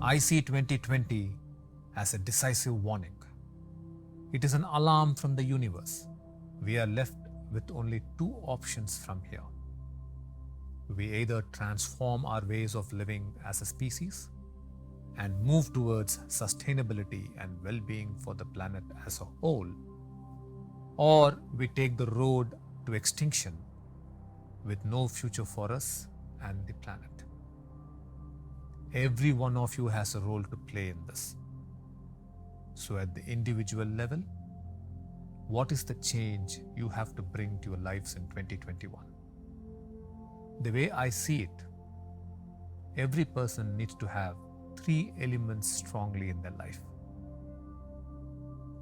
I see 2020 as a decisive warning. It is an alarm from the universe. We are left with only two options from here. We either transform our ways of living as a species and move towards sustainability and well being for the planet as a whole, or we take the road to extinction with no future for us and the planet. Every one of you has a role to play in this. So, at the individual level, what is the change you have to bring to your lives in 2021? The way I see it, every person needs to have three elements strongly in their life.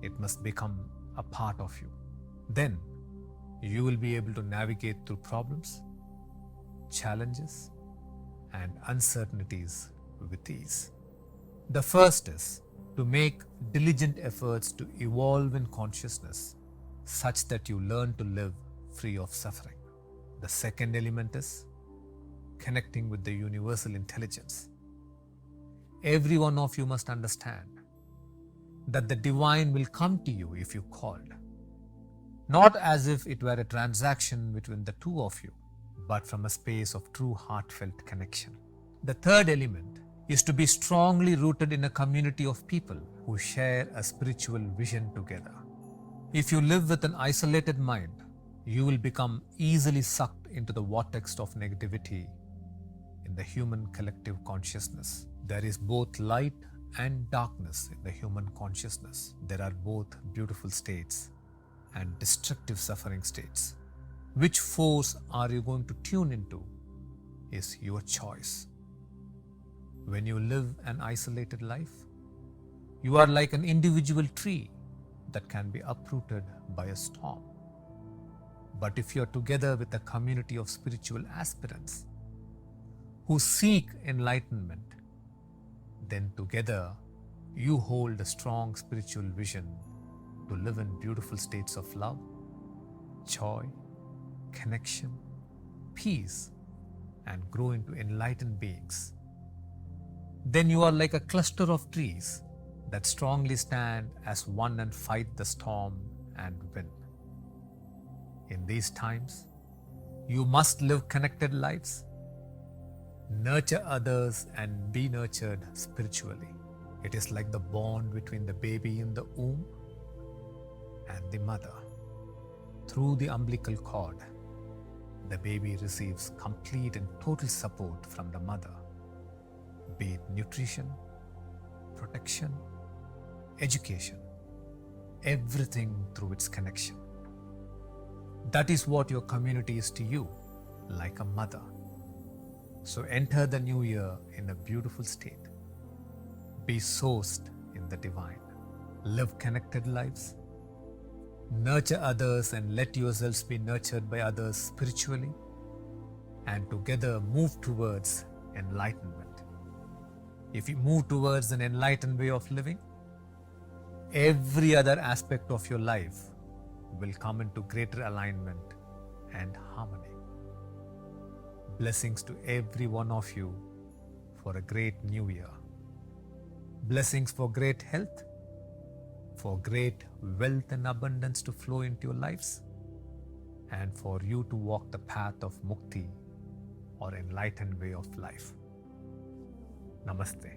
It must become a part of you. Then you will be able to navigate through problems, challenges, and uncertainties with ease. The first is to make diligent efforts to evolve in consciousness such that you learn to live free of suffering. The second element is connecting with the universal intelligence. Every one of you must understand that the divine will come to you if you called, not as if it were a transaction between the two of you, but from a space of true heartfelt connection. The third element is to be strongly rooted in a community of people who share a spiritual vision together. If you live with an isolated mind, you will become easily sucked into the vortex of negativity in the human collective consciousness. There is both light and darkness in the human consciousness. There are both beautiful states and destructive suffering states. Which force are you going to tune into is your choice. When you live an isolated life, you are like an individual tree that can be uprooted by a storm. But if you are together with a community of spiritual aspirants who seek enlightenment, then together you hold a strong spiritual vision to live in beautiful states of love, joy, connection, peace, and grow into enlightened beings. Then you are like a cluster of trees that strongly stand as one and fight the storm and win. In these times, you must live connected lives, nurture others, and be nurtured spiritually. It is like the bond between the baby in the womb and the mother. Through the umbilical cord, the baby receives complete and total support from the mother, be it nutrition, protection, education, everything through its connection. That is what your community is to you, like a mother. So enter the new year in a beautiful state. Be sourced in the divine. Live connected lives. Nurture others and let yourselves be nurtured by others spiritually. And together move towards enlightenment. If you move towards an enlightened way of living, every other aspect of your life will come into greater alignment and harmony. Blessings to every one of you for a great new year. Blessings for great health, for great wealth and abundance to flow into your lives, and for you to walk the path of mukti or enlightened way of life. Namaste.